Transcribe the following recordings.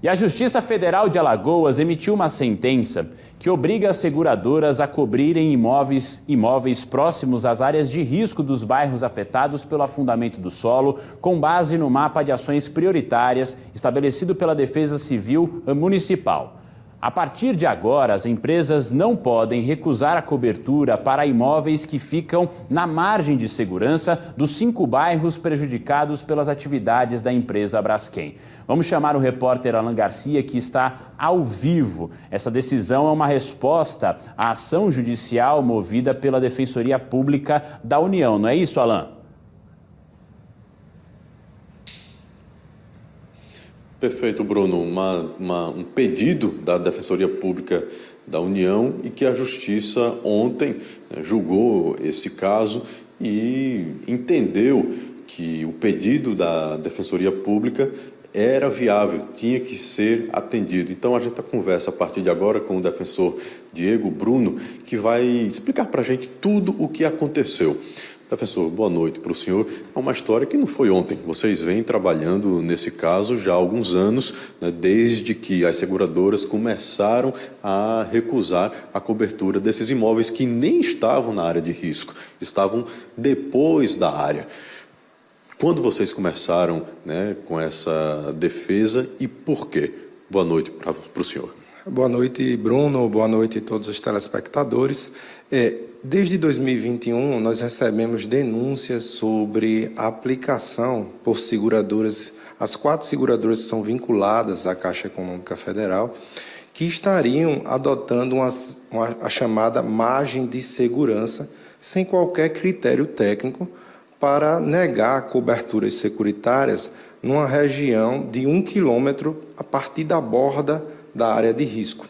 E a Justiça Federal de Alagoas emitiu uma sentença que obriga as seguradoras a cobrirem imóveis próximos às áreas de risco dos bairros afetados pelo afundamento do solo, com base no mapa de ações prioritárias estabelecido pela Defesa Civil Municipal. A partir de agora, as empresas não podem recusar a cobertura para imóveis que ficam na margem de segurança dos 5 bairros prejudicados pelas atividades da empresa Braskem. Vamos chamar o repórter Alan Garcia, que está ao vivo. Essa decisão é uma resposta à ação judicial movida pela Defensoria Pública da União. Não é isso, Alan? Perfeito, Bruno. Um pedido da Defensoria Pública da União e que a Justiça ontem julgou esse caso e entendeu que o pedido da Defensoria Pública era viável, tinha que ser atendido. Então a gente conversa a partir de agora com o defensor Diego Bruno, que vai explicar para a gente tudo o que aconteceu. Professor, boa noite para o senhor. É uma história que não foi ontem. Vocês vêm trabalhando nesse caso já há alguns anos, né, desde que as seguradoras começaram a recusar a cobertura desses imóveis que nem estavam na área de risco, estavam depois da área. Quando vocês começaram, né, com essa defesa e por quê? Boa noite para o senhor. Boa noite, Bruno. Boa noite a todos os telespectadores. Desde 2021, nós recebemos denúncias sobre a aplicação por seguradoras, as 4 seguradoras que são vinculadas à Caixa Econômica Federal, que estariam adotando a chamada margem de segurança, sem qualquer critério técnico, para negar coberturas securitárias numa região de 1 quilômetro a partir da borda da área de risco.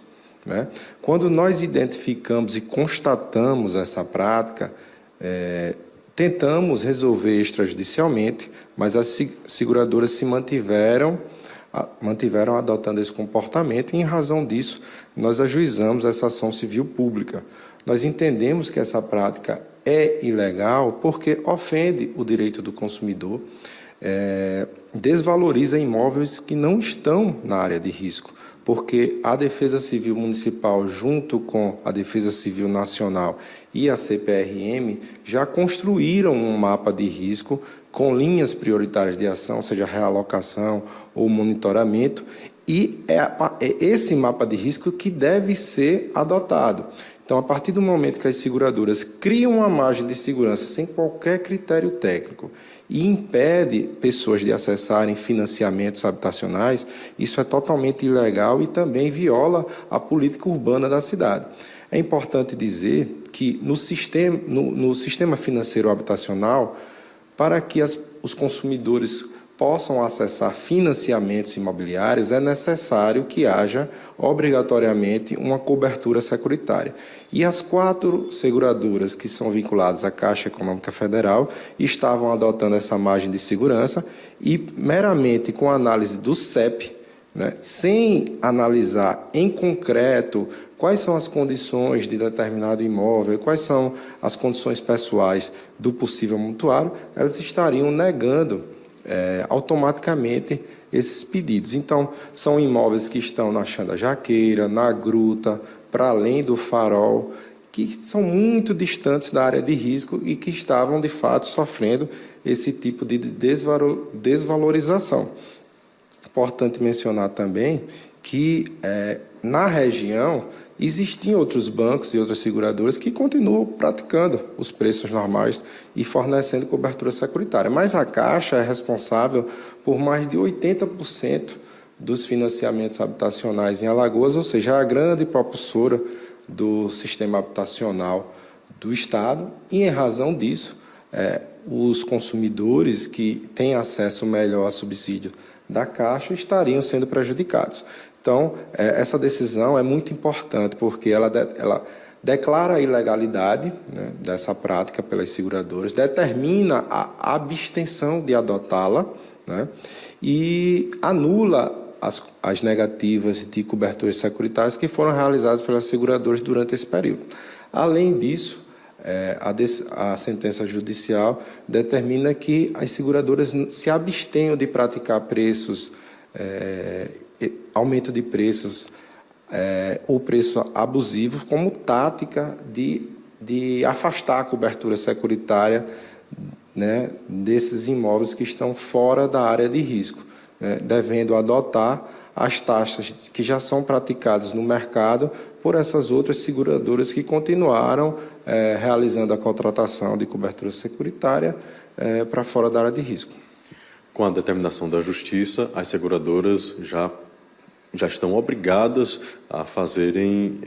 Quando nós identificamos e constatamos essa prática, tentamos resolver extrajudicialmente, mas as seguradoras se mantiveram adotando esse comportamento e, em razão disso, nós ajuizamos essa ação civil pública. Nós entendemos que essa prática é ilegal porque ofende o direito do consumidor, desvaloriza imóveis que não estão na área de risco, porque a Defesa Civil Municipal, junto com a Defesa Civil Nacional e a CPRM, já construíram um mapa de risco com linhas prioritárias de ação, seja realocação ou monitoramento, e é esse mapa de risco que deve ser adotado. Então, a partir do momento que as seguradoras criam uma margem de segurança sem qualquer critério técnico e impede pessoas de acessarem financiamentos habitacionais, isso é totalmente ilegal e também viola a política urbana da cidade. É importante dizer que no sistema financeiro habitacional, para que os consumidores possam acessar financiamentos imobiliários, é necessário que haja, obrigatoriamente, uma cobertura securitária. E as 4 seguradoras que são vinculadas à Caixa Econômica Federal estavam adotando essa margem de segurança e, meramente com a análise do CEP, sem analisar em concreto quais são as condições de determinado imóvel, quais são as condições pessoais do possível mutuário, elas estariam negando automaticamente esses pedidos. Então, são imóveis que estão na Xanda Jaqueira, na Gruta, para além do Farol, que são muito distantes da área de risco e que estavam, de fato, sofrendo esse tipo de desvalorização. Importante mencionar também que, na região, existiam outros bancos e outras seguradoras que continuam praticando os preços normais e fornecendo cobertura securitária. Mas a Caixa é responsável por mais de 80% dos financiamentos habitacionais em Alagoas, ou seja, a grande propulsora do sistema habitacional do Estado, e, em razão disso, os consumidores que têm acesso melhor a subsídio da Caixa estariam sendo prejudicados. Então, essa decisão é muito importante, porque ela declara a ilegalidade, dessa prática pelas seguradoras, determina a abstenção de adotá-la, e anula as negativas de coberturas securitárias que foram realizadas pelas seguradoras durante esse período. Além disso, a sentença judicial determina que as seguradoras se abstenham de praticar preços aumento de preços ou preço abusivo como tática de afastar a cobertura securitária, né, desses imóveis que estão fora da área de risco, né, devendo adotar as taxas que já são praticadas no mercado por essas outras seguradoras que continuaram realizando a contratação de cobertura securitária para fora da área de risco. Com a determinação da Justiça, as seguradoras já estão obrigadas a fazerem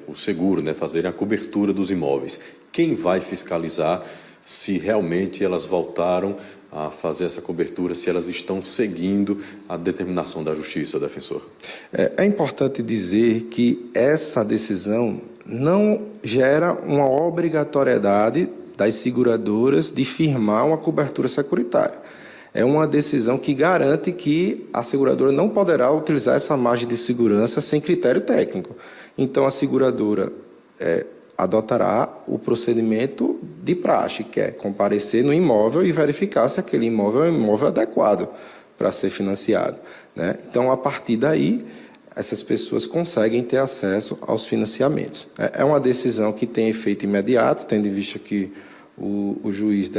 o seguro, né, fazerem a cobertura dos imóveis. Quem vai fiscalizar se realmente elas voltaram a fazer essa cobertura, se elas estão seguindo a determinação da Justiça, defensor? É importante dizer que essa decisão não gera uma obrigatoriedade das seguradoras de firmar uma cobertura securitária. É uma decisão que garante que a seguradora não poderá utilizar essa margem de segurança sem critério técnico. Então, a seguradora adotará o procedimento de praxe, que é comparecer no imóvel e verificar se aquele imóvel é um imóvel adequado para ser financiado, né? Então, a partir daí, essas pessoas conseguem ter acesso aos financiamentos. É uma decisão que tem efeito imediato, tendo em vista que o juiz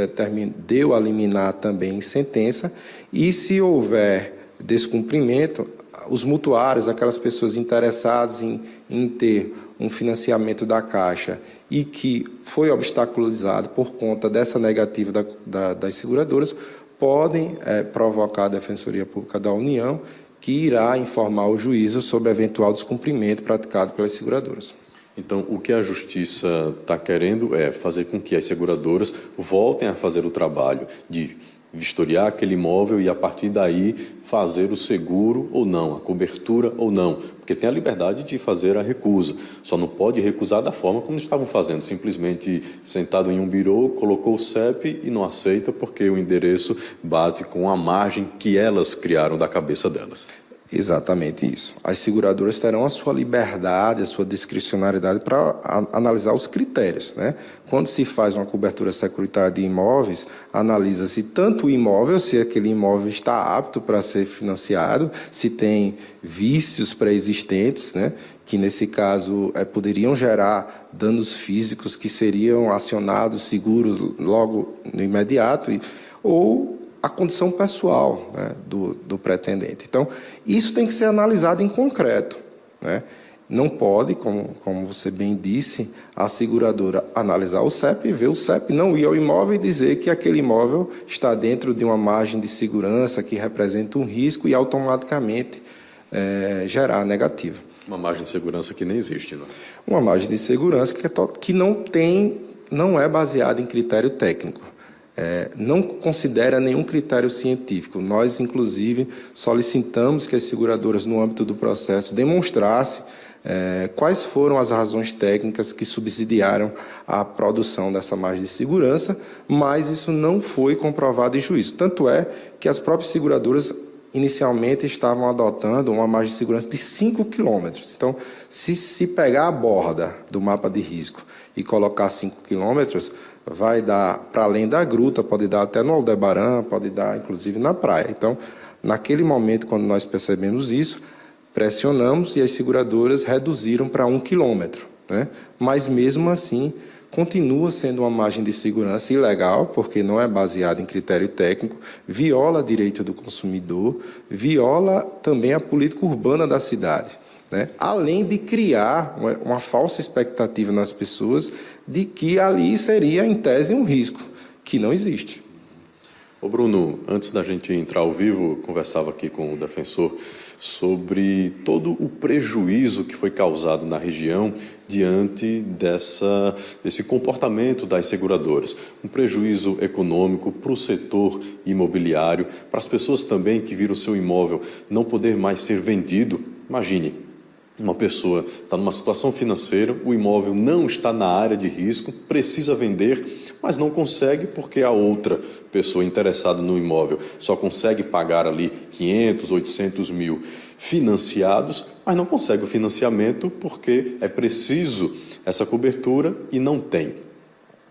deu a liminar também em sentença, e se houver descumprimento, os mutuários, aquelas pessoas interessadas em ter um financiamento da Caixa e que foi obstaculizado por conta dessa negativa das seguradoras, podem provocar a Defensoria Pública da União, que irá informar o juízo sobre eventual descumprimento praticado pelas seguradoras. Então, o que a Justiça está querendo é fazer com que as seguradoras voltem a fazer o trabalho de vistoriar aquele imóvel e, a partir daí, fazer o seguro ou não, a cobertura ou não, porque tem a liberdade de fazer a recusa. Só não pode recusar da forma como estavam fazendo, simplesmente sentado em um birô, colocou o CEP e não aceita porque o endereço bate com a margem que elas criaram da cabeça delas. Exatamente isso. As seguradoras terão a sua liberdade, a sua discricionariedade para analisar os critérios, né? Quando se faz uma cobertura securitária de imóveis, analisa-se tanto o imóvel, se aquele imóvel está apto para ser financiado, se tem vícios pré-existentes, né? Que nesse caso poderiam gerar danos físicos que seriam acionados, seguros logo no imediato, ou a condição pessoal, né, do pretendente. Então, isso tem que ser analisado em concreto, né? Não pode, como você bem disse, a seguradora analisar o CEP e ver o CEP, não ir ao imóvel e dizer que aquele imóvel está dentro de uma margem de segurança que representa um risco e automaticamente gerar negativa. Uma margem de segurança que nem existe, não? Uma margem de segurança que não é baseada em critério técnico. Não considera nenhum critério científico. Nós, inclusive, solicitamos que as seguradoras, no âmbito do processo, demonstrassem quais foram as razões técnicas que subsidiaram a produção dessa margem de segurança, mas isso não foi comprovado em juízo. Tanto é que as próprias seguradoras inicialmente estavam adotando uma margem de segurança de 5 quilômetros. Então, se pegar a borda do mapa de risco e colocar 5 quilômetros, vai dar para além da gruta, pode dar até no Aldebaran, pode dar inclusive na praia. Então, naquele momento, quando nós percebemos isso, pressionamos e as seguradoras reduziram para 1 quilômetro, né? Mas, mesmo assim, continua sendo uma margem de segurança ilegal, porque não é baseada em critério técnico, viola direito do consumidor, viola também a política urbana da cidade, né? Além de criar uma falsa expectativa nas pessoas de que ali seria, em tese, um risco, que não existe. Ô Bruno, antes da gente entrar ao vivo, conversava aqui com o defensor sobre todo o prejuízo que foi causado na região diante desse comportamento das seguradoras. Um prejuízo econômico para o setor imobiliário, para as pessoas também que viram o seu imóvel não poder mais ser vendido. Imagine, uma pessoa está numa situação financeira, o imóvel não está na área de risco, precisa vender, mas não consegue porque a outra pessoa interessada no imóvel só consegue pagar ali 500, 800 mil financiados, mas não consegue o financiamento porque é preciso essa cobertura e não tem.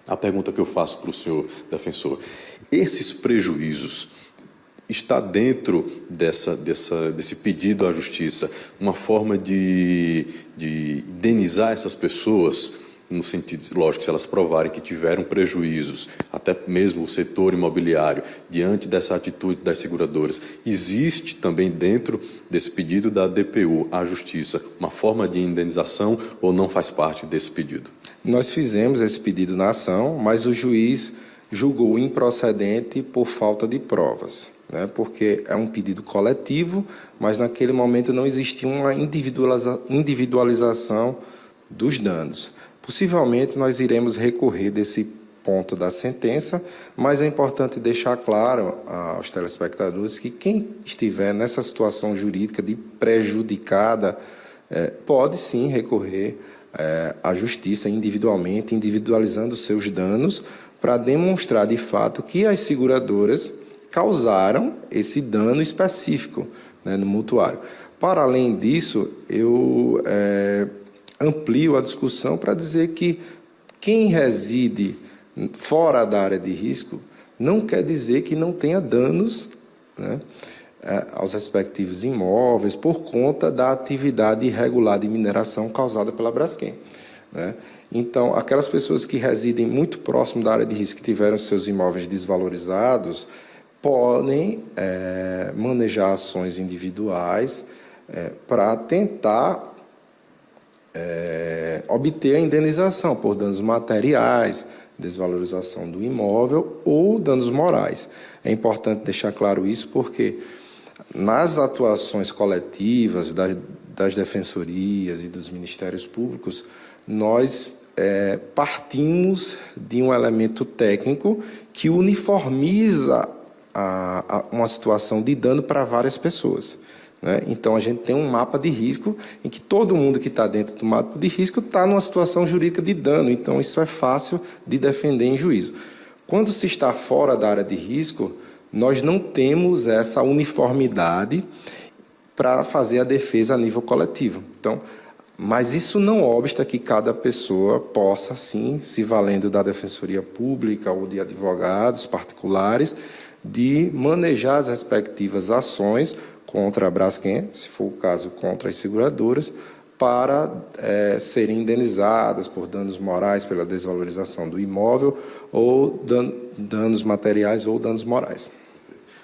A pergunta que eu faço para o senhor defensor: esses prejuízos está dentro desse pedido à Justiça uma forma de indenizar essas pessoas, no sentido, lógico, se elas provarem que tiveram prejuízos, até mesmo o setor imobiliário, diante dessa atitude das seguradoras, existe também dentro desse pedido da DPU à Justiça uma forma de indenização ou não faz parte desse pedido? Nós fizemos esse pedido na ação, mas o juiz julgou improcedente por falta de provas, né? Porque é um pedido coletivo, mas naquele momento não existia uma individualização dos danos. Possivelmente nós iremos recorrer desse ponto da sentença, mas é importante deixar claro aos telespectadores que quem estiver nessa situação jurídica de prejudicada pode sim recorrer à justiça individualmente, individualizando seus danos, para demonstrar de fato que as seguradoras causaram esse dano específico, né, no mutuário. Para além disso, eu amplio a discussão para dizer que quem reside fora da área de risco não quer dizer que não tenha danos, né, aos respectivos imóveis por conta da atividade irregular de mineração causada pela Braskem, né? Então, aquelas pessoas que residem muito próximo da área de risco, que tiveram seus imóveis desvalorizados, podem manejar ações individuais para tentar obter a indenização por danos materiais, desvalorização do imóvel ou danos morais. É importante deixar claro isso porque nas atuações coletivas das defensorias e dos ministérios públicos, nós partimos de um elemento técnico que uniformiza uma situação de dano para várias pessoas, né? Então, a gente tem um mapa de risco em que todo mundo que está dentro do mapa de risco está numa situação jurídica de dano. Então, isso é fácil de defender em juízo. Quando se está fora da área de risco, nós não temos essa uniformidade para fazer a defesa a nível coletivo. Então, mas isso não obsta que cada pessoa possa, sim, se valendo da Defensoria Pública ou de advogados particulares, de manejar as respectivas ações contra a Braskem, se for o caso, contra as seguradoras, para serem indenizadas por danos morais pela desvalorização do imóvel ou danos materiais ou danos morais.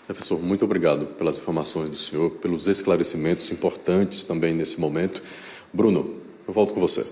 Professor, muito obrigado pelas informações do senhor, pelos esclarecimentos importantes também nesse momento. Bruno, eu volto com você.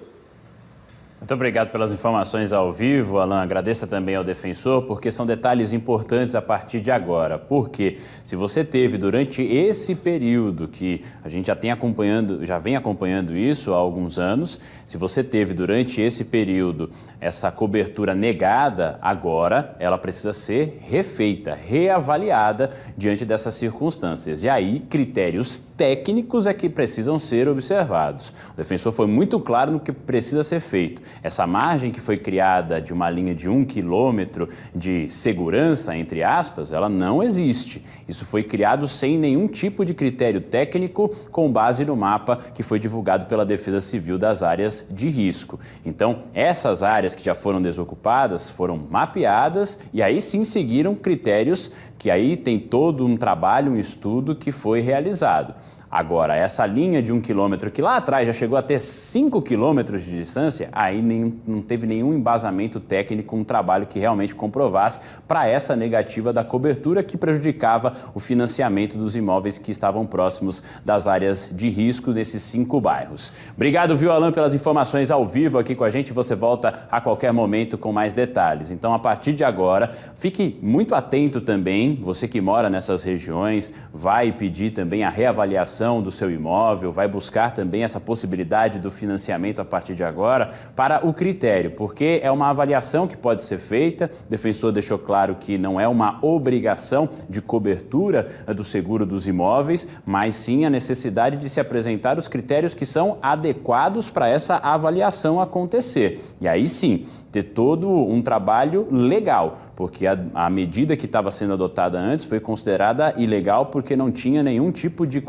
Muito obrigado pelas informações ao vivo, Alan. Agradeça também ao defensor, porque são detalhes importantes a partir de agora. Porque se você teve durante esse período que a gente já vem acompanhando isso há alguns anos, se você teve durante esse período essa cobertura negada, agora ela precisa ser refeita, reavaliada diante dessas circunstâncias. E aí, critérios técnicos é que precisam ser observados. O defensor foi muito claro no que precisa ser feito. Essa margem que foi criada de uma linha de 1 quilômetro de segurança, entre aspas, ela não existe. Isso foi criado sem nenhum tipo de critério técnico com base no mapa que foi divulgado pela Defesa Civil das áreas de risco. Então, essas áreas que já foram desocupadas foram mapeadas e aí sim seguiram critérios que aí tem todo um trabalho, um estudo que foi realizado. Agora, essa linha de 1 quilômetro, que lá atrás já chegou a ter 5 quilômetros de distância, aí não teve nenhum embasamento técnico, um trabalho que realmente comprovasse para essa negativa da cobertura que prejudicava o financiamento dos imóveis que estavam próximos das áreas de risco desses 5 bairros. Obrigado, viu, Alan, pelas informações ao vivo aqui com a gente. Você volta a qualquer momento com mais detalhes. Então, a partir de agora, fique muito atento também, você que mora nessas regiões, vai pedir também a reavaliação do seu imóvel, vai buscar também essa possibilidade do financiamento a partir de agora para o critério, porque é uma avaliação que pode ser feita. O defensor deixou claro que não é uma obrigação de cobertura do seguro dos imóveis, mas sim a necessidade de se apresentar os critérios que são adequados para essa avaliação acontecer. E aí sim, ter todo um trabalho legal, porque a medida que estava sendo adotada antes foi considerada ilegal porque não tinha nenhum tipo de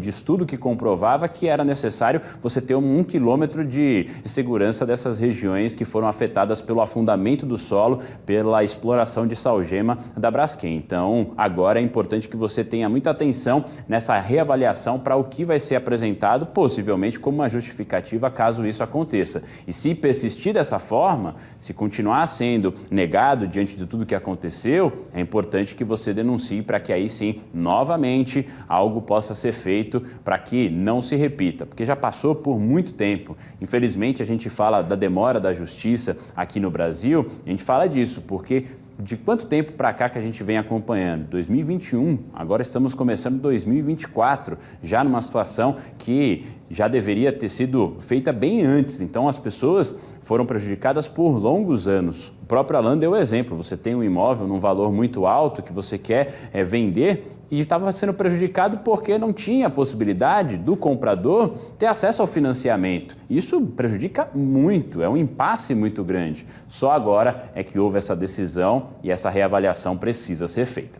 estudo que comprovava que era necessário você ter 1 quilômetro de segurança dessas regiões que foram afetadas pelo afundamento do solo, pela exploração de salgema da Braskem. Então, agora é importante que você tenha muita atenção nessa reavaliação para o que vai ser apresentado, possivelmente como uma justificativa caso isso aconteça. E se persistir dessa forma, se continuar sendo negado diante de tudo que aconteceu, é importante que você denuncie para que aí sim, novamente, algo possa ser feito para que não se repita, porque já passou por muito tempo. Infelizmente, a gente fala da demora da justiça aqui no Brasil, a gente fala disso, porque de quanto tempo para cá que a gente vem acompanhando? 2021, agora estamos começando 2024, já numa situação que já deveria ter sido feita bem antes. Então as pessoas foram prejudicadas por longos anos. O próprio Alan deu o exemplo, você tem um imóvel num valor muito alto que você quer vender e estava sendo prejudicado porque não tinha a possibilidade do comprador ter acesso ao financiamento. Isso prejudica muito, é um impasse muito grande. Só agora é que houve essa decisão e essa reavaliação precisa ser feita.